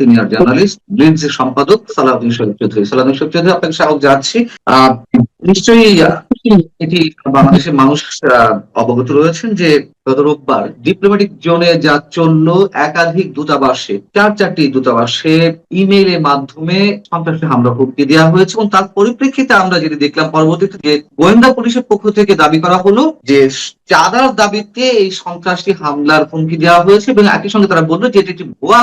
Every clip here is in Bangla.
সিনিয়র জার্নালিস্ট, ব্লিটজের সম্পাদক সালাউদ্দিন শরীফ চৌধুরী। সালাউদ্দিন শরীফ চৌধুরী, আপনাকে স্বাগত জানাচ্ছি। আহ, নিশ্চয়ই এটি বাংলাদেশের মানুষ অবগত রয়েছেন যে গত রোববার ডিপ্লোম্যাটিক জোনে যা চললো, একাধিক দূতাবাসে, চারটি দূতাবাসে ইমেইলের মাধ্যমে সন্ত্রাসী হামলা হুমকি দেওয়া হয়েছে, এবং তার পরিপ্রেক্ষিতে আমরা যেটি দেখলাম পরবর্তীতে যে গোয়েন্দা পুলিশের পক্ষ থেকে দাবি করা হলো যে চাঁদার দাবিতে এই সন্ত্রাসী হামলার হুমকি দেওয়া হয়েছে, এবং একই সঙ্গে তারা বললো যে এটি একটি ভুয়া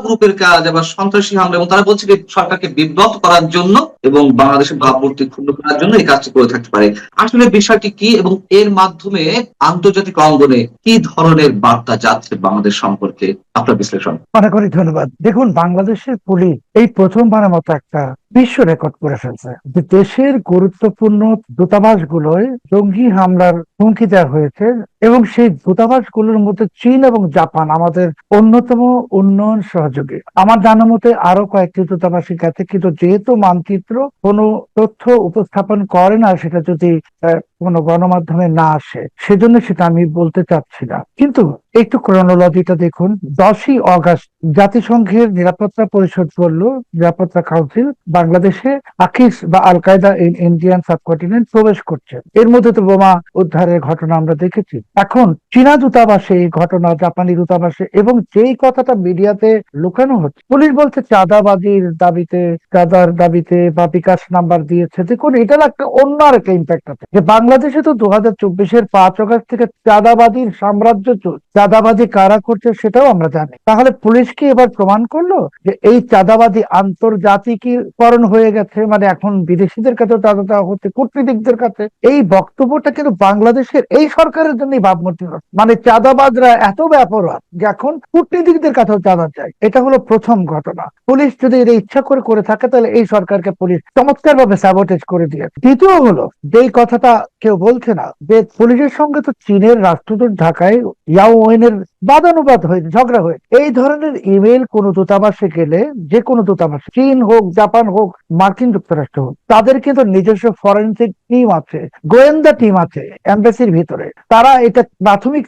গ্রুপের কাজ, আবার সন্ত্রাসী হামলা, এবং তারা বলছে যে সরকারকে বিব্রত করার জন্য এবং বাংলাদেশের ভাবমূর্তি ক্ষুণ্ণ করার জন্য এই কাজটি করে থাকতে পারে। আসলে বিষয়টি কি, এবং এর মাধ্যমে আন্তর্জাতিক অঙ্গনে কি ধরনের বার্তা যাচ্ছে বাংলাদেশ সম্পর্কে, আপনার বিশ্লেষণ? অনেক অনেক ধন্যবাদ। দেখুন, বাংলাদেশের পুলিশ এই প্রথমবারের মতো একটা বিশ্ব রেকর্ড করে ফেলছে যে দেশের গুরুত্বপূর্ণ দূতাবাসগুলোয় জঙ্গি হামলার হুমকি দেওয়া হয়েছে, এবং সেই দূতাবাসগুলোর মধ্যে চীন এবং জাপান আমাদের অন্যতম উন্নয়ন সহযোগী। আমার জানা মতে আরো কয়েকটি দূতাবাসই গেছে, কিন্তু যেহেতু মানচিত্র কোনো তথ্য উপস্থাপন করে না, সেটা যদি কোনো গণমাধ্যমে না আসে, সেজন্য সেটা আমি বলতে চাচ্ছি না। কিন্তু একটু ক্রোনোলজিটা দেখুন। 10ই অগাস্ট জাতিসংঘের নিরাপত্তা পরিষদ বলল, নিরাপত্তা কাউন্সিল, বাংলাদেশে আকিস বা আল কায়দা ইন্ডিয়ান সাবকন্টিনেন্ট প্রবেশ করছে। এর মধ্যে তো বোমা উদ্ধারের ঘটনা আমরা দেখেছি। এখন চীনা দূতাবাসে এই ঘটনা, জাপানি দূতাবাসে, এবং যেই কথাটা মিডিয়াতে লুকানো হচ্ছে, পুলিশ বলছে চাঁদার দাবিতে বা বিকাশ নাম্বার দিয়েছে। দেখুন, এটার একটা অন্য একটা ইম্প্যাক্ট আছে যে বাংলাদেশে তো 2024-এর 5 আগস্ট থেকে চাঁদাবাদীর সাম্রাজ্য চলছে। চাঁদাবাজি কারা করছে সেটাও আমরা জানি। তাহলে পুলিশ কি এবার প্রমাণ করলো যে এই চাঁদাবাজি আন্তর্জাতিকীকরণ হয়ে গেছে, মানে এখন বিদেশিদের কাছে চাঁদা দেওয়া হচ্ছে, কূটনীতিকদের কাছে? এই বক্তব্যটা কিন্তু বাংলাদেশের এই সরকারের জন্যই ভাবমূর্তি, মানে চাঁদাবাজরা এত ব্যাপার যে এখন কূটনীতিকদের কাছেও চাঁদা চায়। এটা হলো প্রথম ঘটনা। পুলিশ যদি এটা ইচ্ছা করে করে থাকে, তাহলে এই সরকারকে পুলিশ চমৎকার ভাবে স্যাবোটেজ করে দিয়েছে। দ্বিতীয় হলো, যেই কথাটা কেউ বলছে না, যে পুলিশের সঙ্গে তো চীনের রাষ্ট্রদূত ঢাকায় ইয়াও ওয়েনের বাদানুবাদ হয়েছে, ঝগড়া হয়ে। এই ধরনের ইমেল কোন দূতাবাসে গেলে, যে কোনো দূতাবাসে, চীন হোক, জাপান হোক, মার্কিন যুক্তরাষ্ট্র হোক, তাদের কিন্তু নিজস্ব ফরেন্সিক টিম আছে, গোয়েন্দা টিম আছে এম্বাসির ভিতরে। তারা এটা প্রাথমিক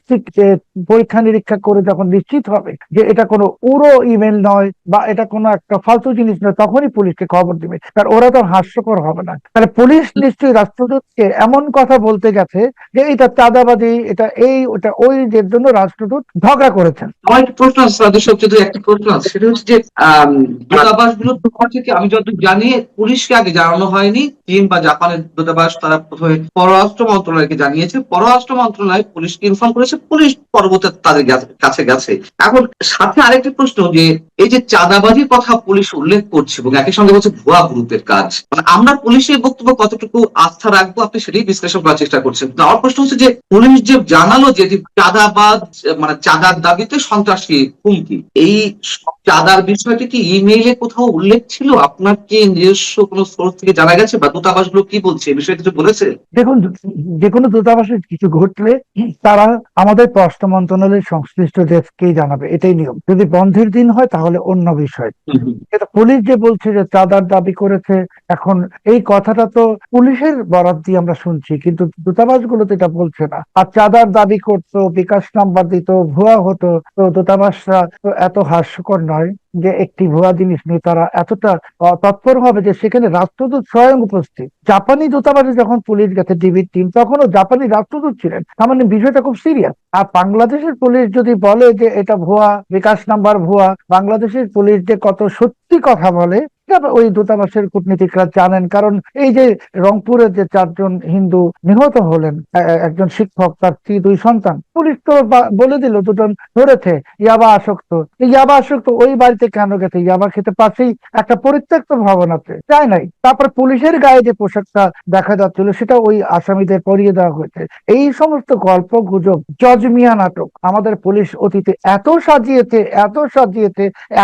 পরীক্ষা নিরীক্ষা করে যখন নিশ্চিত হবে যে এটা কোনো উড়ো ইমেল নয় বা এটা কোনো একটা ফালতু জিনিস নয়, তখনই পুলিশকে খবর দিবে। কারণ ওরা তো হাস্যকর হবে না। তাহলে পুলিশ নিশ্চয়ই রাষ্ট্রদূতকে এমন কথা বলতে গেছে যে এটা চাঁদাবাজি, এটা এই ওটা ওই, যে জন্য রাষ্ট্রদূত ঝগড়া করেছেন। আমার একটা প্রশ্ন আছে, সবচেয়ে একটা প্রশ্ন আছে, সেটা হচ্ছে যে দূতাবাসগুলোর পক্ষ থেকে আমি যতটুকু জানি পুলিশকে আগে জানানো হয়নি। চীন বা জাপানের দূতাবাস তারা প্রথমে পররাষ্ট্র মন্ত্রণালয়কে জানিয়েছে, পররাষ্ট্র মন্ত্রণালয় পুলিশকে ইনফর্ম করেছে, পুলিশ পরবর্তীতে তাদের কাছে গেছে। এখন সাথে আরেকটি প্রশ্ন, যে এই যে চাঁদাবাজির কথা পুলিশ উল্লেখ করছে এবং একই সঙ্গে হচ্ছে ভুয়া গ্রুপের কাজ, মানে আমরা পুলিশের বক্তব্য কতটুকু আস্থা রাখবো, আপনি সেটাই বিশ্লেষণ করার চেষ্টা করছেন। আমার প্রশ্ন হচ্ছে যে পুলিশ যে জানালো যে চাঁদাবাজ, মানে চাঁদার দাবিতে সন্ত্রাসী হুমকি, এই চাঁদার বিষয়টি কি ইমেইলে কোথাও উল্লেখ ছিল? আপনার কি নিজস্ব কোনো সোর্স থেকে জানা গেছে, বা দূতাবাসগুলো কি বলছে, এই বিষয়ে কিছু বলেছে? দেখুন, যে কোনো দূতাবাসে কিছু ঘটলে তারা আমাদের পররাষ্ট্র মন্ত্রণালয়ের সংশ্লিষ্ট ডেস্ককেই জানাবে, এটাই নিয়ম। যদি বন্ধের দিন হয় তাহলে অন্য বিষয়। কিন্তু পুলিশ যে বলছে যে চাঁদার দাবি করেছে, এখন এই কথাটা তো পুলিশের বরাত দিয়ে আমরা শুনছি, কিন্তু দূতাবাসগুলো তো এটা বলছে না। আর চাঁদার দাবি করতো, বিকাশ নাম্বার দিত, ভুয়া হতো, তো দূতাবাসরা তো এত হাস্যকর নয় যে একটি ভুয়া জিনিস নিয়ে তারা এতটা তৎপর হবে যে সেখানে রাষ্ট্রদূত স্বয়ং উপস্থিত। জাপানি দূতাবাসে যখন পুলিশ গেছে, ডিবির টিম, তখনও জাপানি রাষ্ট্রদূত ছিলেন। তার মানে বিষয়টা খুব সিরিয়াস। আর বাংলাদেশের পুলিশ যদি বলে যে এটা ভুয়া, বিকাশ নাম্বার ভুয়া, বাংলাদেশের পুলিশ যে কত সত্যি কথা বলে ওই দূতাবাসের কূটনীতিকরা জানেন। কারণ এই যে রংপুরের যে 4জন হিন্দু নিহত হলেন, একজন শিক্ষক, তার স্ত্রী, 2 সন্তান, পুলিশ তো বলে দিল 2জন ধরেছে ইয়াবা আসক্ত। ইয়াবা আসক্ত ওই বাড়িতে কেন গেছে? ইয়াবা খেতে পাশেই একটা পরিত্যক্ত ভবন আছে, যায় নাই। তারপর পুলিশের গায়ে যে পোশাকটা দেখা যাচ্ছিল সেটা ওই আসামিদের পরিয়ে দেওয়া হয়েছে। এই সমস্ত গল্প গুজব, জজমিয়া নাটক আমাদের পুলিশ অতীতে এত সাজিয়েছে,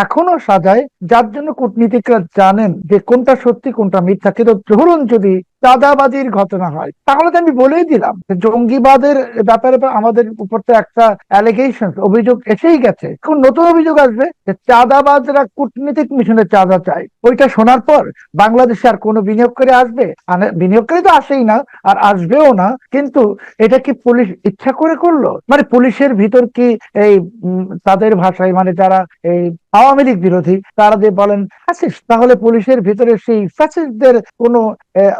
এখনো সাজায়, যার জন্য কূটনীতিকরা জানেন যে কোনটা সত্যি কোনটা মিথ্যা। কিন্তু ধরুন যদি চাঁদাবাজির ঘটনা হয়, তাহলে তো আমি বলেই দিলাম যে জঙ্গিবাদের ব্যাপারে আমাদের উপর তো একটা অ্যালিগেশন, অভিযোগ এসেই গেছে। কোন নতুন অভিযোগ আসবে যে চাঁদাবাজরা কূটনীতিক মিশনে চাঁদা চায়। ওইটা শোনার পর বাংলাদেশে আর কোনো বিনিয়োগকারী আসবে? বিনিয়োগকারী তো আসেই না, আর আসবেও না। কিন্তু এটা কি পুলিশ ইচ্ছা করে করলো? মানে পুলিশের ভিতর কি এই তাদের ভাষায়, মানে যারা এই আওয়ামী লীগ বিরোধী, তারা যে বলেন ফ্যাসিস্ট, তাহলে পুলিশের ভিতরে সেই ফ্যাসিস্টদের কোনো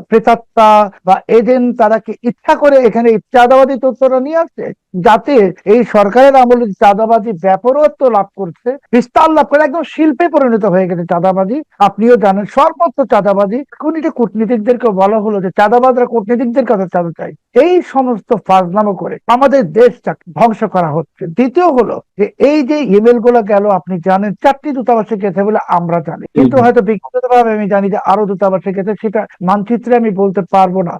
প্রেতাত্মা বা এজেন্ট, তারা কি ইচ্ছা করে এখানে চাঁদাবাদী তথ্যটা নিয়ে আসছে, যাতে এই সরকারের আমলে চাঁদাবাজি ব্যাপরত্ব লাভ করছে, বিস্তার লাভ করে একদম শিল্পে পরিণত হয়ে গেছে চাঁদাবাজি। আপনিও জানেন সর্বত্র চাঁদাবাজি। এখন এটা কূটনীতিকদেরকে বলা হলো যে চাঁদাবাজরা কূটনীতিকদের কাছে চাঁদা চাই। এই সমস্ত ফাজলামো করে আমাদের দেশটা ধ্বংস করা হচ্ছে। দ্বিতীয় হলো যে এই যে ইমেল গুলো গেল, আপনি জানেন 4টি দূতাবাসে গেছে বলে আমরা জানি, কিন্তু হয়তো ব্যক্তিগতভাবে আমি জানি যে আরো দূতাবাসে গেছে, সেটা মানচিত্রে আমি বলতে পারবো না।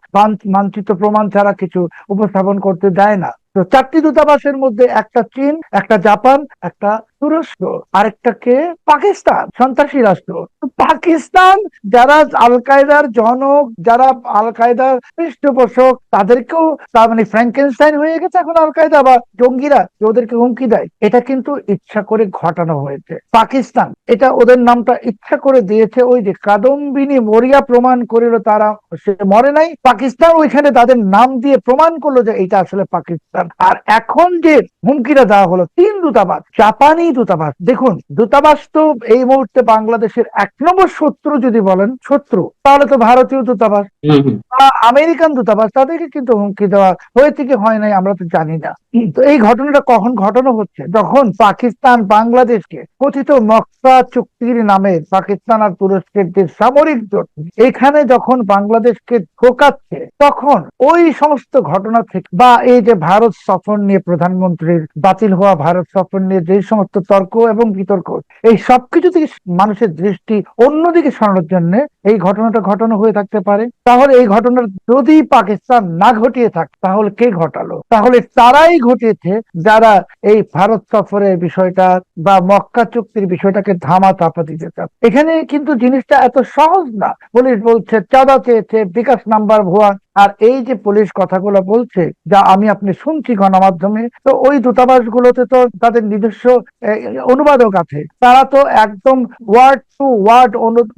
মানচিত্র প্রমাণ ছাড়া কিছু উপস্থাপন করতে দেয় না। তো 4টি দূতাবাসের মধ্যে একটা চীন, একটা জাপান, একটা তুরস্ক, আরেকটা কে পাকিস্তান, সন্ত্রাসী রাষ্ট্র। পাকিস্তান যারা আল কায়দার জনক, যারা আল কায়দার পৃষ্ঠপোষক, তাদেরকেও তার মানে ফ্র্যাঙ্কেনস্টাইন হয়ে গেছে এখন আল কায়দা বা জঙ্গিরা, যে ওদেরকে হুমকি দেয়। এটা কিন্তু ইচ্ছা করে ঘটানো হয়েছে। পাকিস্তান এটা ওদের নামটা ইচ্ছা করে দিয়েছে, ওই যে কাদম্বিনী মরিয়া প্রমাণ করিল তারা, সে মরে নাই, পাকিস্তান ওইখানে তাদের নাম দিয়ে প্রমাণ করলো যে এটা আসলে পাকিস্তান। আর এখন যে হুমকিটা দেওয়া হলো 3 দূতাবাস, জাপানি দূতাবাস, দেখুন দূতাবাস তো এই মুহূর্তে বাংলাদেশের 1 নম্বর শত্রু, যদি বলেন শত্রু, তাহলে তো ভারতীয় দূতাবাস বা আমেরিকান দূতাবাস, তাদেরকে কিন্তু হুমকি দেওয়া হয়েছে কি হয় নাই আমরা তো জানি না। তো এই ঘটনাটা কখন ঘটানো হচ্ছে? যখন পাকিস্তান বাংলাদেশকে কথিত মক্কা চুক্তির নামে, পাকিস্তান আর তুরস্কের যে সামরিক জোট, এখানে যখন বাংলাদেশকে ঢোকাচ্ছে, তখন ওই সমস্ত ঘটনা থেকে বা এই যে ভারত সফর নিয়ে, প্রধানমন্ত্রীর বাতিল হওয়া ভারত সফর নিয়ে যে সমস্ত তর্ক এবং বিতর্ক, এই সবকিছু থেকে মানুষের দৃষ্টি অন্যদিকে সরানোর জন্য এই ঘটনাটা ঘটানো হয়ে থাকতে পারে। তাহলে এই ঘটনা যদি পাকিস্তান না ঘটিয়ে থাকে, তাহলে কে ঘটালো? তাহলে তারাই ঘটিয়েছে, যারা এই ভারত সফরের বিষয়টা বা মক্কা চুক্তির বিষয়টাকে ধামা চাপা দিতে চান। এখানে কিন্তু জিনিসটা এত সহজ না। পুলিশ বলছে চাঁদা চেয়েছে, বিকাশ নাম্বার ভুয়া। আর এই যে পুলিশ কথাগুলো বলছে, যা আমি আপনি শুনছি গণমাধ্যমে, তো ওই দূতাবাস গুলোতে তো তাদের নিজস্ব অনুবাদক আছে, তারা তো একদম ওয়ার্ড টু ওয়ার্ড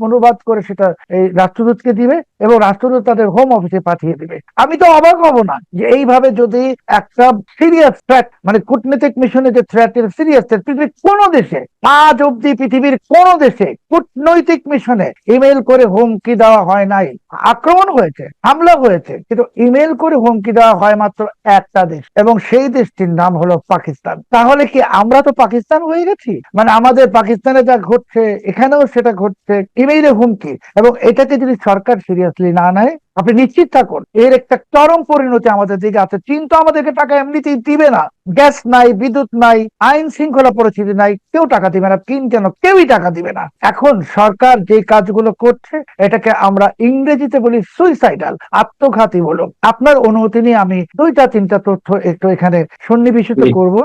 অনুবাদ করে সেটা এই রাষ্ট্রদূতকে দিবে এবং রাষ্ট্রদূত তাদের হোম অফিসে পাঠিয়ে দিবে। আমি তো অবাক হব না যে এইভাবে যদি একটা সিরিয়াস থ্রেট, মানে কূটনৈতিক মিশনে যে থ্রেট, সিরিয়াস থ্রেট, পৃথিবীর কোন দেশে আজ অব্দি, পৃথিবীর কোন দেশে কূটনৈতিক মিশনে ইমেল করে হুমকি দেওয়া হয় নাই। আক্রমণ হয়েছে, হামলা হয়েছে, কিন্তু ইমেল করে হুমকি দেওয়া হয় মাত্র একটা দেশ, এবং সেই দেশটির নাম হলো পাকিস্তান। তাহলে কি আমরা তো পাকিস্তান হয়ে গেছি? মানে আমাদের পাকিস্তানে যা ঘটছে এখানেও সেটা ঘটছে, ইমেইলে হুমকি। এবং এটাকে যদি সরকার সিরিয়াসলি না নেয়, আপনি নিশ্চিত থাকুন এর একটা চরম পরিণতি আমাদের দিকে আছে। চীন তো আমাদেরকে টাকা এমনিতেই দিবে না, গ্যাস নাই, বিদ্যুৎ নাই, আইন শৃঙ্খলা পরিস্থিতি নাই, কেউ টাকা দিবে না। চীন কেন? কেউই টাকা দিবে না। এখন সরকার যে কাজগুলো করছে, এটাকে আমরা ইংরেজিতে বলি সুইসাইডাল, আত্মঘাতী বলো। আপনার অনুমতি নিয়ে আমি 2-3টা তথ্য একটু এখানে সন্নিবেশিত করব।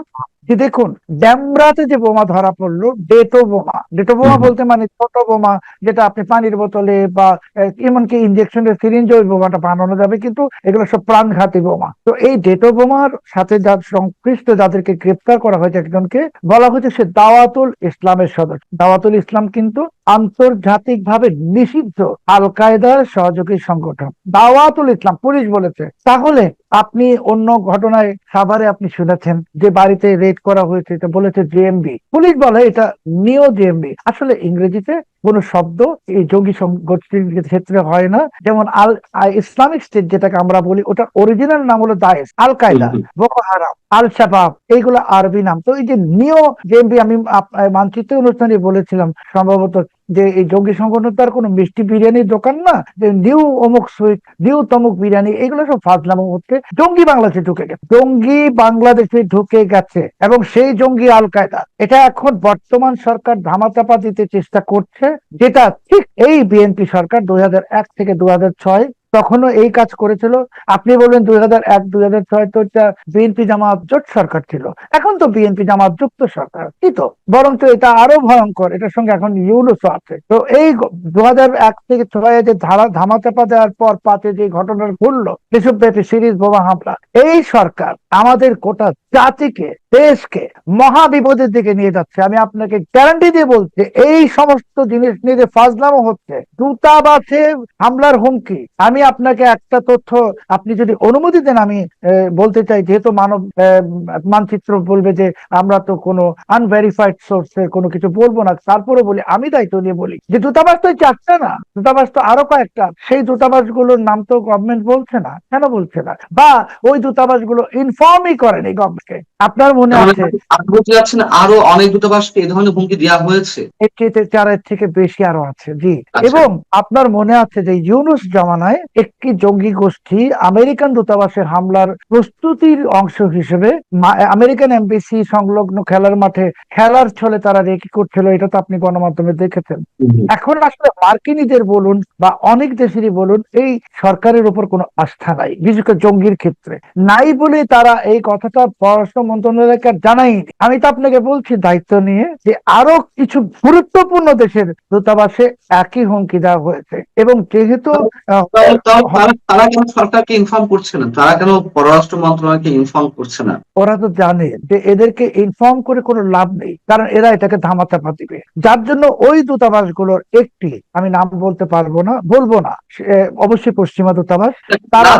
যে দেখুন, ড্যামরাতে যে বোমা ধরা পড়লো, ডেটো বোমা, ডেটো বোমা বলতে মানে ছোট বোমা, যেটা আপনি পানির বোতলে বা এমনকি ইনজেকশনের সিরিঞ্জে ওই বোমাটা বানানো যাবে, কিন্তু এগুলো সব প্রাণঘাতী বোমা। তো এই ডেটো বোমার সাথে যার সংশ্লিষ্ট, যাদেরকে গ্রেপ্তার করা হয়েছে, একজনকে বলা হয়েছে সে দাওয়াতুল ইসলামের সদস্য। দাওয়াতুল ইসলাম কিন্তু আন্তর্জাতিকভাবে নিষিদ্ধ আল কায়দার সহযোগী সংগঠন। দাওয়াতুল ইসলাম পুলিশ বলেছে। তাহলে আপনি অন্য ঘটনায় সাভারে আপনি শুনেছেন যে বাড়িতে রেড করা হয়েছে, এটা বলেছে জেএমবি, পুলিশ বলে এটা নিও জেএমবি। আসলে ইংরেজিতে কোন শব্দ এই জঙ্গি গোষ্ঠীর ক্ষেত্রে হয় না। যেমন ইসলামিক স্টেট যেটাকে আমরা বলি, ওটার অরিজিনাল নাম হলো দায়েশ, আল কায়দা, বোকো হারাম, আল শাবাব, এইগুলো আরবি নাম। তো এই যে নিও জেএমবি, আমি মানচিত্র অনুষ্ঠানে বলেছিলাম সম্ভবত, যে এই জঙ্গি সংগঠন তার কোনো মিষ্টি বিরিয়ানির দোকান না, যে নিউ অমুক সুইট, নিউ তমুক বিরিয়ানি, এগুলো সব ফাজলামো হচ্ছে। জঙ্গি বাংলাদেশে ঢুকে গেছে, জঙ্গি বাংলাদেশে ঢুকে গেছে, এবং সেই জঙ্গি আল কায়দা। এটা এখন বর্তমান সরকার ধামাচাপা দিতে চেষ্টা করছে, যেটা ঠিক এই বিএনপি সরকার 2001 থেকে 2006 তখনও এই কাজ করেছিল। আপনি বলবেন 2001 2006 তো বিএনপি জামাত জোট সরকার ছিল, এখন তো বিএনপি জামাত যুক্ত সরকার কি, তো বরং তো এটা আরো ভয়ঙ্কর, এটার সঙ্গে এখন ইউনুসও আছে। তো এই 2001 থেকে 2006 যে ধামাচাপা দেওয়ার পর 5-এ যে ঘটনা ঘটলো, দেশব্যাপী সিরিজ বোমা হামলা, এই সরকার আমাদের গোটা জাতিকে, দেশকে মহা বিপদের দিকে নিয়ে যাচ্ছে। আমি আপনাকে গ্যারান্টি দিয়ে বলছি, এই সমস্ত জিনিস নিয়ে যে ফাজলামো হচ্ছে, দূতাবাসে হামলার হুমকি, আমি আপনাকে একটা তথ্য, আপনি যদি অনুমতি দেন আমি বলতে চাই, যেহেতু মানব মানচিত্র বলবে যে আমরা তো কোনো আনভেরিফাইড সোর্সের কোনো কিছু বলবো না, তারপরে বলি, আমি দায়িত্ব নিয়ে বলি যে দূতাবাস তো চারটা না, দূতাবাস তো আরো কয়েকটা। সেই দূতাবাস গুলোর নাম তো গভর্নমেন্ট বলছে না, কেন বলছে না? বা ওই দূতাবাস গুলো ইনফর্মই করেনি গভর্নমেন্টকে। আপনার মনে তার মানে আছে আপনি বলতে যাচ্ছেন আরো অনেক দূতাবাসকে এই ধরনের হুমকি দেওয়া হয়েছে? এর চেয়ে 4-এর থেকে বেশি আরো আছে, জি। আচ্ছা। এবং আপনার মনে আছে যে ইউনুস জামানায় একটি জঙ্গি গোষ্ঠী আমেরিকান দূতাবাসে হামলার প্রস্তুতির অংশ হিসেবে আমেরিকান এমবেসি সংলগ্ন খেলার মাঠে খেলার ছলে তারা রেকি করছিল, এটা তো আপনি গণমাধ্যমে দেখেছেন। এখন আসলে মার্কিনীদের বলুন বা অনেক দেশেরই বলুন, এই সরকারের উপর কোনো আস্থা নাই, বিশেষ করে জঙ্গির ক্ষেত্রে নাই বলে তারা এই কথাটা পররাষ্ট্র মন্ত্রণালয়কে জানায়নি। আমি তো আপনাকে বলছি দায়িত্ব নিয়ে যে আরো কিছু গুরুত্বপূর্ণ দেশের দূতাবাসে একই হুমকি দেওয়া হয়েছে। এবং যেহেতু আহ, তারা কেন সরকারকে ইনফর্ম করছে না? তারা কেন পররাষ্ট্র মন্ত্রণালয়কে ইনফর্ম করছে না? ওরা তো জানে যে এদেরকে ইনফর্ম করে কোনো লাভ নেই, কারণ এরা এটাকে ধামাচাপা দিবে। যার জন্য ওই দূতাবাসগুলোর একটি, আমি নাম বলতে পারবো না, বলবো না, অবশ্যই পশ্চিমা দূতাবাস, তারা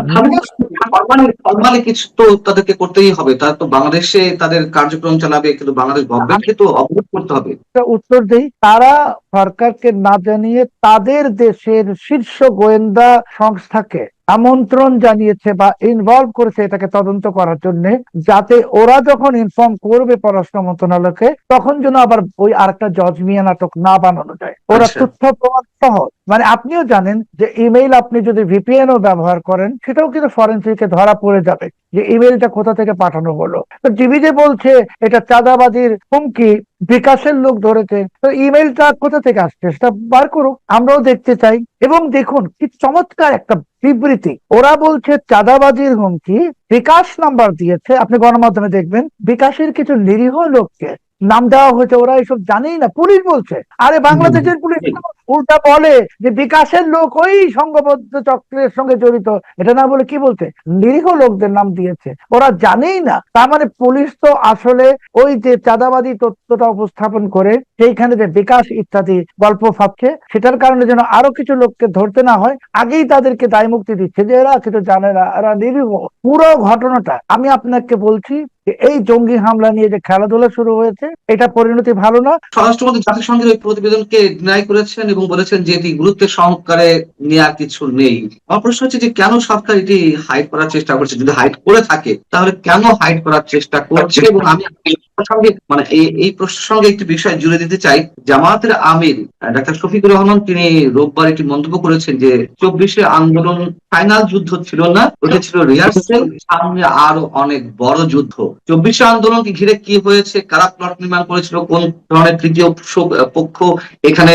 ফর্মালি কিছু তো তাদেরকে করতেই হবে। তারা তো বাংলাদেশে তাদের কার্যক্রম চালাবে, কিন্তু বাংলাদেশ গভর্নমেন্টকে তো অবগত করতে হবে। উত্তর দেই, তারা সরকারকে না জানিয়ে তাদের দেশের শীর্ষ গোয়েন্দা সংস্থাকে আমন্ত্রণ জানিয়েছে বা ইনভলভ করেছে এটাকে তদন্ত করার জন্য, যাতে ওরা যখন ইনফর্ম করবে পররাষ্ট্র মন্ত্রণালয়কে, তখন যেন আবার ওই আরেকটা জজ মিয়া নাটক না বানানো যায়। ওরা আচ্ছা। তথ্য প্রমাণ সহ, মানে আপনিও জানেন যে ইমেইল আপনি যদি ভিপিএন ও ব্যবহার করেন, সেটাও কিন্তু ফরেনসিকে ধরা পড়ে যাবে যে ইমেইলটা কোথা থেকে পাঠানো হলো। তো টিভি যে বলছে এটা চাঁদাবাজির হুমকি, বিকাশের লোক ধরেছে, তো ইমেইলটা কোথা থেকে আসছে সেটা বার করুক, আমরাও দেখতে চাই। এবং দেখুন কি চমৎকার একটা বিবৃতি, ওরা বলছে চাঁদাবাজির হুমকি, বিকাশ নাম্বার দিয়েছে, আপনি গণমাধ্যমে দেখবেন বিকাশের কিছু নিরীহ লোককে নাম দেওয়া হয়েছে, ওরা এসব জানেই না, পুলিশ বলছে। আরে বাংলাদেশের পুলিশ উল্টা বলে যে বিকাশের লোক ওই সংঘবদ্ধ চক্রের সঙ্গে জড়িত, এটা না বলে কি বলছে, নিরীহ লোকদের নাম দিয়েছে, ওরা জানেই না। তার মানে পুলিশ তো আসলে ওই যে চাঁদাবাদী তথ্যটা উপস্থাপন করে সেইখানে যে বিকাশ ইত্যাদি গল্প ফাঁকছে, সেটার কারণে যেন আরো কিছু লোককে ধরতে না হয়, আগেই তাদেরকে দায় মুক্তি দিচ্ছে যে এরা কিছু জানে না, এরা নিরীহ। পুরো ঘটনাটা আমি আপনাকে বলছি যে এই জঙ্গি হামলা নিয়ে যে খেলাধুলা শুরু হয়েছে, এটা পরিণতি ভালো না। স্বরাষ্ট্রমন্ত্রী জাতিসংঘের ওই প্রতিবেদনকে ডিনাই করেছেন এবং বলেছেন যে এটি গুরুত্বের সহকারে নেওয়ার কিছু নেই। আমার প্রশ্ন হচ্ছে যে কেন সরকার এটি হাইড করার চেষ্টা করছে? যদি হাইড করে থাকে তাহলে কেন হাইড করার চেষ্টা করছে? এবং আমি সঙ্গে মানে এই প্রশ্নের সঙ্গে একটি বিষয় জুড়ে দিতে চাই। জামায়াতের আমির ডাক্তার শফিকুর রহমান তিনি রোববার একটি মন্তব্য করেছেন যে 24শে আন্দোলন ফাইনাল যুদ্ধ ছিল না, ওটা ছিল রিহার্সেল, সামনে আরো অনেক বড় যুদ্ধ। 24শে আন্দোলনকে ঘিরে কি হয়েছে, কারা প্লট নির্মাণ করেছিল, কোন ধরনের তৃতীয় পক্ষ এখানে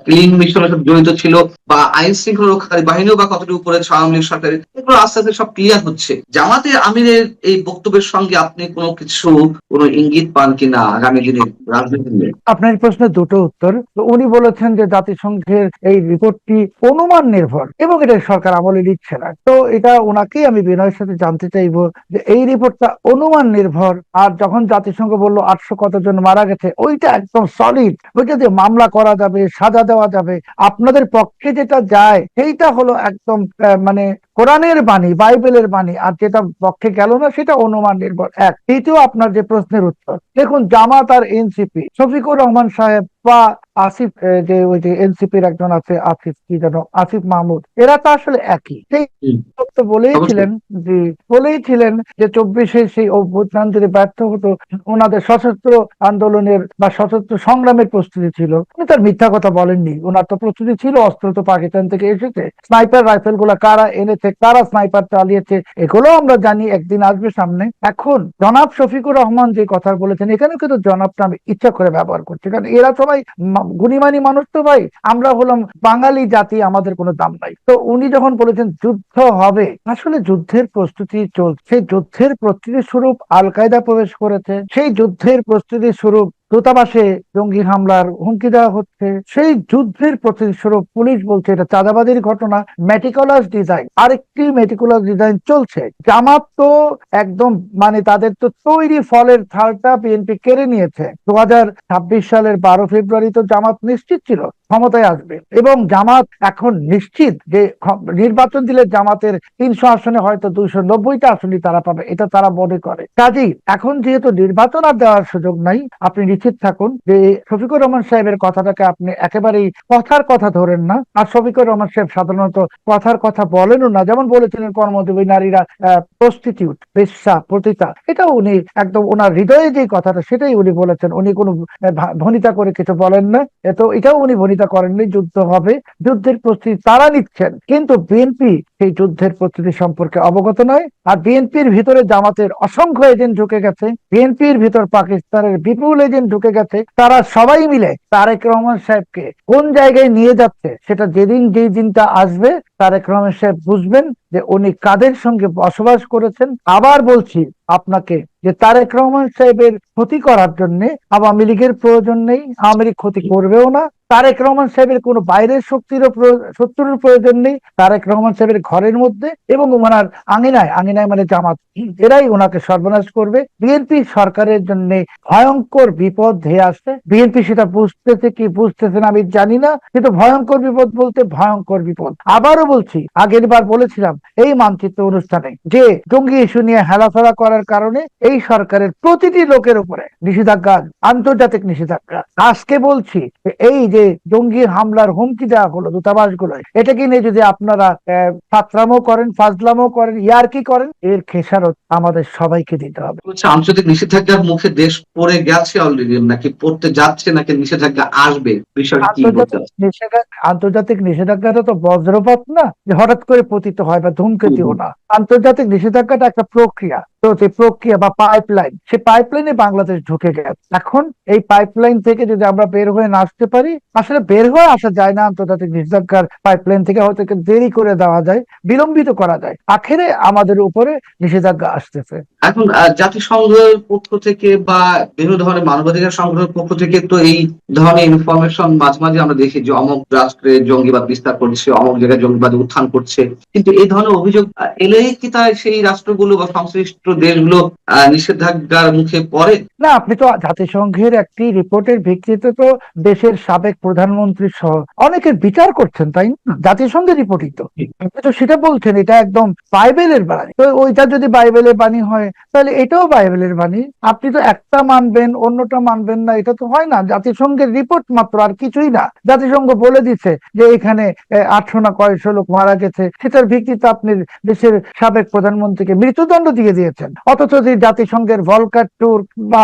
ক্লিন মিশনের সাথে জড়িত ছিল, বা আইন শৃঙ্খলা রক্ষাকারী বাহিনীও বা কতটুকু করেছে আওয়ামী লীগ সরকারের, এগুলো আস্তে আস্তে সব ক্লিয়ার হচ্ছে। জামাতের আমিরের এই বক্তব্যের সঙ্গে আপনি কোনো কিছু, কোনো ইঙ্গিত পান কিনা আগামী দিনের রাজনীতি নিয়ে? আপনার প্রশ্নের দুটো উত্তর। তো উনি বলেছেন যে জাতিসংঘের এই রিপোর্টটি অনুমান নির্ভর এবং এটা সরকার আমলে নিচ্ছে না। তো এটা ওনাকেই আমি বিনয়ের সাথে জানতে চাইবো যে এই রিপোর্টটা অনুমান নির্ভর, আর যখন জাতিসংঘ বললো 800 কতজন মারা গেছে, ওইটা একদম সলিড, ওইটা দিয়ে মামলা করা যাবে, সাজা দেওয়া যাবে। আপনাদের পক্ষে যেটা যায় সেইটা হলো একদম মানে কোরআনের বাণী, বাইবেলের বাণী, আর যেটা পক্ষে গেল না সেটা অনুমান নির্ভর। এক। দ্বিতীয়, আপনার যে প্রশ্নের উত্তর, দেখুন জামাত আর এনসিপি, শফিকুর রহমান সাহেব বা আসিফ, যে ওই যে এনসিপির একজন আছে আসিফ, কি যেন, আসিফ মাহমুদ, এরা তো আসলে একই। সেই তো বলেইছিলেন যে 24শে সেই অভ্যুত্থান যদি ব্যর্থ হতো, ওনাদের সশস্ত্র আন্দোলনের বা সশস্ত্র সংগ্রামের প্রস্তুতি ছিল। উনি তার মিথ্যা কথা বলেননি, ওনার তো প্রস্তুতি ছিল, অস্ত্র তো পাকিস্তান থেকে এসেছে, স্নাইপার রাইফেল গুলা কারা এনেছে, কারা স্নাইপার চালিয়েছে, এগুলো আমরা জানি, একদিন আসবে সামনে। এখন জনাব শফিকুর রহমান যে কথা বলেছেন, এখানে কিন্তু জনাবটা আমি ইচ্ছা করে ব্যবহার করছি, কারণ এরা সবাই ভাই, গুণীমানী মানুষ তো ভাই, আমরা হলাম বাঙালি জাতি, আমাদের কোনো দাম নাই। তো উনি যখন বলেছেন যুদ্ধ হবে, আসলে যুদ্ধের প্রস্তুতি চলছে। সেই যুদ্ধের প্রস্তুতি স্বরূপ আল কায়দা প্রবেশ করেছে, সেই যুদ্ধের প্রস্তুতি স্বরূপ দূতাবাসে জঙ্গি হামলার হুমকি দেওয়া হচ্ছে, সেই যুদ্ধের প্রস্তুতি স্বরূপ পুলিশ বলছে এটা চাঁদাবাজির ঘটনা। মেটিকুলাস ডিজাইন, আরেকটি মেটিকুলাস ডিজাইন চলছে। জামাত তো একদম মানে তাদের তো তৈরি ফলের থালটা বিএনপি কেড়ে নিয়েছে। 2026 সালের 12 ফেব্রুয়ারি তো জামাত নিশ্চিত ছিল ক্ষমতায় আসবে, এবং জামাত এখন নিশ্চিত যে নির্বাচন দিলে জামাতের 300 আসনে হয়তো 290টা আসনই তারা পাবে, এটা তারা মনে করে। কাজেই এখন যেহেতু নির্বাচন আর দেওয়ার সুযোগ নাই, আপনি নিশ্চিত থাকুন যে শফিকুর রহমান সাহেবের কথাটাকে আপনি একেবারেই কথার কথা ধরেন না। আর শফিকুর রহমান সাহেব সাধারণত কথার কথা বলেনও না। যেমন বলেছিলেন কর্মজীবী নারীরা প্রস্টিটিউট, বেশ্যা, পতিতা, এটা উনি একদম ওনার হৃদয়ে যে কথাটা সেটাই উনি বলেছেন। উনি কোনো ভনিতা করে কিছু বলেন না। তো এটাও উনি ভনিতা করেননি। যুদ্ধ হবে, যুদ্ধের প্রস্তুতি তারা নিচ্ছেন, কিন্তু বিএনপি সেই যুদ্ধের প্রস্তুতি সম্পর্কে অবগত নয়। আর বিএনপির ভিতরে জামাতের অসংখ্য এজেন্ট ঢুকে গেছে, বিএনপির ভিতর পাকিস্তানের বিপুল এজেন্ট ঢুকে গেছে। তারা সবাই মিলে তারেক রহমান সাহেবকে কোন জায়গায় নিয়ে যাচ্ছে সেটা যেই দিনটা আসবে তারেক রহমান সাহেব বুঝবেন যে উনি কাদের সঙ্গে বসবাস করেছেন। আবার বলছি আপনাকে যে তারেক রহমান সাহেবের ক্ষতি করার জন্য আওয়ামী লীগের প্রয়োজন নেই, আওয়ামী লীগ ক্ষতি করবেও না। তারেক রহমান সাহেবের কোনো বাইরের শত্রুর প্রয়োজন নেই। তারেক রহমান সাহেবের ঘরের মধ্যে এবং ওনার আঙিনায় মানে জামাত, এরাই ওনাকে সর্বনাশ করবে। বিএনপি সরকারের জন্য ভয়ঙ্কর বিপদ ধেয়ে আসছে। বিএনপি সেটা বুঝতেছে কি বুঝতেছে না আমি জানি না, কিন্তু ভয়ঙ্কর বিপদ বলতে ভয়ঙ্কর বিপদ। আবারও বলছি, আগের বার বলেছিলাম এই মানচিত্র অনুষ্ঠানে যে জঙ্গি ইস্যু নিয়ে হেলাফেলা করার কারণে এই সরকারের প্রতিটি লোকের উপরে নিষেধাজ্ঞা, আন্তর্জাতিক নিষেধাজ্ঞা। আজকে বলছি এই যে জঙ্গি হামলার হুমকি দেওয়া হলো দূতাবাসগুলো, এটাকে নিয়ে যদি আপনারা ফাতরামো করেন, ফাজলামো করেন, ইয়ারকি করেন, এর খেসারত আমাদের সবাইকে দিতে হবে। আন্তর্জাতিক নিষেধাজ্ঞার মুখে দেশ পড়ে গেছে অলরেডি, নাকি পড়তে যাচ্ছে, নাকি নিষেধাজ্ঞা আসবে, বিষয়টি কি বলতে আন্তর্জাতিক নিষেধাজ্ঞাটা তো বজ্রপাত না যে হঠাৎ করে পতিত হয়, বা ধূমকেতুও না। আন্তর্জাতিক নিষেধাজ্ঞাটা একটা প্রক্রিয়া। তো যে প্রক্রিয়া বা পাইপলাইন, সে পাইপলাইনে বাংলাদেশ ঢুকে গেছে। এখন এই পাইপলাইন থেকে যদি আমরা বের হয়ে না আসতে পারি, আসলে বের হয়ে আসা যায় না আন্তর্জাতিক নিষেধাজ্ঞার পাইপলাইন থেকে, হয়তো দেরি করে দেওয়া যায়, বিলম্বিত করা যায়, আখেরে আমাদের উপরে নিষেধাজ্ঞা আসতেছে। এখন জাতিসংঘের পক্ষ থেকে বা বিভিন্ন ধরনের মানবাধিকার সংগঠনের পক্ষ থেকে তো এই ধরনের ইনফরমেশন মাঝে মাঝে আমরা দেখি যে অমুক রাষ্ট্রে জঙ্গিবাদ বিস্তার করছে, অমুক জায়গায় জঙ্গিবাদ উত্থান করছে, কিন্তু এই ধরনের অভিযোগ এলেই কি তাই সেই রাষ্ট্রগুলো বা সংশ্লিষ্ট দেশগুলো নিষেধাজ্ঞার মুখে পড়ে? না, আপনি তো জাতিসংঘের একটি রিপোর্টের ভিত্তিতে তো দেশের সাবেক প্রধানমন্ত্রী সহ অনেকের বিচার করছেন, তাই না? জাতিসংঘের রিপোর্টই তো, আপনি তো সেটা বলছেন এটা একদম বাইবেলের বাণী। তো ওইটা যদি বাইবেলের বাণী হয়, তাহলে এটাও বাইবেলের বাণী। আপনি তো একটা মানবেন অন্যটা মানবেন না, এটা তো হয় না। জাতিসংঘের রিপোর্ট মাত্র, আর কিছুই না। জাতিসংঘ বলে দিচ্ছে যে এখানে 800 না কয়শো লোক মারা গেছে, সেটার ভিত্তিতে আপনি দেশের সাবেক প্রধানমন্ত্রীকে মৃত্যুদণ্ড দিয়ে দিয়েছেন। অথচ যে জাতিসংঘের ভলকার টুর্ক বা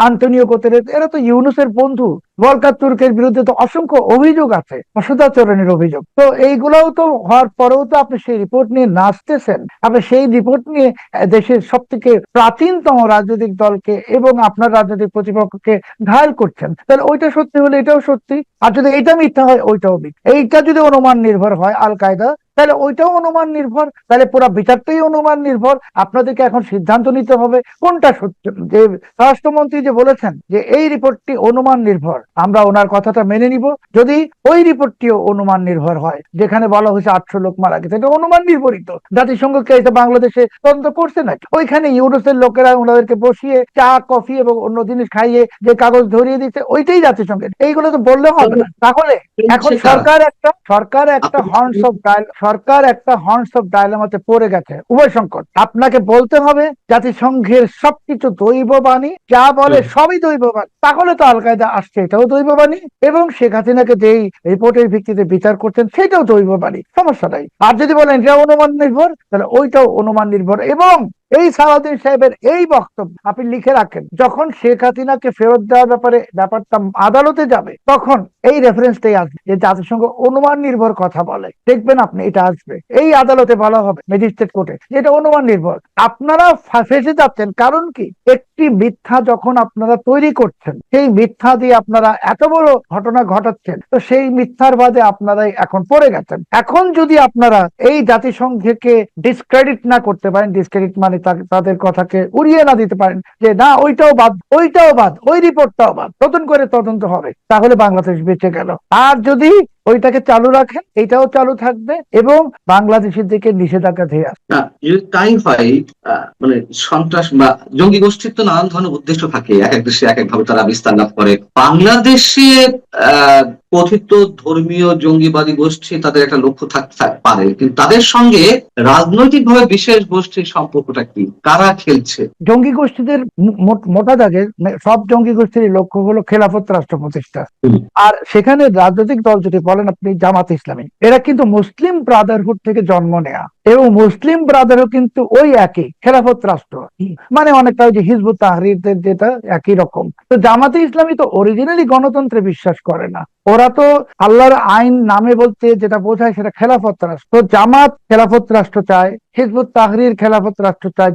আন্তনিও গুতেরেস, এরা তো ইউনূসের বন্ধু। ভলকার তুর্কের বিরুদ্ধে তো অসংখ্য অভিযোগ আছে, অসদাচরণের অভিযোগ। তো এইগুলাও তো হওয়ার পরেও তো আপনি সেই রিপোর্ট নিয়ে নাচতেছেন। আপনি সেই রিপোর্ট নিয়ে দেশের সব থেকে প্রাচীনতম রাজনৈতিক দলকে এবং আপনার রাজনৈতিক প্রতিপক্ষকে ঘায়েল করছেন। তাহলে ওইটা সত্যি হলে এটাও সত্যি, আর যদি এটা মিথ্যা হয় ওইটাও মিথ্যা। এইটা যদি অনুমান নির্ভর হয় আল কায়দা, তাহলে ওইটাও অনুমান নির্ভর, তাহলে পুরো বিচারটাই অনুমান নির্ভর। আপনাদেরকে এখন সিদ্ধান্ত নিতে হবে কোনটা সত্য। যে স্বরাষ্ট্রমন্ত্রী যে বলেছেন যে এই রিপোর্টটি অনুমান নির্ভর, আমরা ওনার কথাটা মেনে নিব। যদি ওই রিপোর্টটিও অনুমান নির্ভর হয়, যেখানে বলা হয়েছে 800 লোক মারা গেছে, এটা অনুমান নির্ভরিত। জাতিসংঘকে এটা বাংলাদেশে তদন্ত করছে না, ওইখানে ইউরোপের লোকেরা ওনাদেরকে বসিয়ে চা কফি এবং অন্য জিনিস খাইয়ে যে কাগজ ধরিয়ে দিচ্ছে, ওইটাই জাতিসংঘের। এইগুলো তো বললে হবে না। তাহলে এখন সরকার একটা হর্নস অফ ডায়লেমাতে পড়ে গেছে, উভয় সংকট। আপনাকে বলতে হবে জাতিসংঘের সবকিছু দৈববাণী, যা বলে সবই দৈববাণী। তাহলে তো আল কায়দা আসছে, এটাও দৈববাণী, এবং শেখ হাসিনাকে যেই রিপোর্টের ভিত্তিতে বিচার করছেন সেটাও দৈববাণী, সমস্যা নাই। আর যদি বলেন এটা অনুমান নির্ভর, তাহলে ওইটাও অনুমান নির্ভর। এবং এই সালাউদ্দিন সাহেবের এই বক্তব্য আপনি লিখে রাখেন, যখন শেখ হাসিনাকে ফেরত দেওয়ার ব্যাপারে ব্যাপারটা আদালতে যাবে তখন এই রেফারেন্সটাই আসবে, যে জাতিসংঘ অনুমান নির্ভর কথা বলে, দেখবেন আপনি এটা আসবে, এই আদালতে বলা হবে ম্যাজিস্ট্রেট কোর্টে, যেটা অনুমান নির্ভর। আপনারা ফেসে যাচ্ছেন কারণ কি, একটি মিথ্যা যখন আপনারা তৈরি করছেন, সেই মিথ্যা দিয়ে আপনারা এত বড় ঘটনা ঘটাচ্ছেন, তো সেই মিথ্যার বাদে আপনারাই এখন পড়ে গেছেন। এখন যদি আপনারা এই জাতিসংঘকে ডিসক্রেডিট না করতে পারেন, ডিসক্রেডিট মানে তাদের কথাকে উড়িয়ে না দিতে পারেন, যে না ওইটাও বাদ, ওইটাও বাদ, ওই রিপোর্টটাও বাদ, নতুন করে তদন্ত হবে, তাহলে বাংলাদেশ বেঁচে গেল। আর যদি ওইটাকে চালু রাখেন, এটাও চালু থাকবে এবং বাংলাদেশের দিকে নিষেধাজ্ঞা ধেয়ে আসবে। না, যদি তাই হয়, মানে সন্ত্রাস বা জঙ্গি গোষ্ঠীর তো নানান ধরনের উদ্দেশ্য থাকে, এক এক দেশে এক এক ভাবে তারা বিস্তার লাভ করে। বাংলাদেশে কথিত ধর্মীয় জঙ্গিবাদী গোষ্ঠী তাদের একটা লক্ষ্য থাকতে পারে, কিন্তু তাদের সঙ্গে রাজনৈতিকভাবে বিশেষ গোষ্ঠীর সম্পর্কটা কি, কারা খেলছে? জঙ্গি গোষ্ঠীদের মোটা দাগে সব জঙ্গি গোষ্ঠীর লক্ষ্য হলো খেলাফত রাষ্ট্র প্রতিষ্ঠা। আর সেখানে রাজনৈতিক দল যদি বলেন আপনি জামাত ইসলামী, এরা কিন্তু মুসলিম ব্রাদারহুড থেকে জন্ম নেয়া, এবং মুসলিম ব্রাদারহুড কিন্তু ওই একই খেলাফত রাষ্ট্র, মানে অনেকটা ওই যে হিজবুত তাহরীরদের যেটা একই রকম। তো জামাতে ইসলামী তো অরিজিনালি গণতন্ত্রে বিশ্বাস করে না, ওরা তো আল্লাহর আইন নামে বলতে যেটা বোঝায় সেটা খেলাফত রাষ্ট্র। তো জামাত খেলাফত রাষ্ট্র চায়, হিজবুত তাহরীর খেলাফত রাষ্ট্র চায়।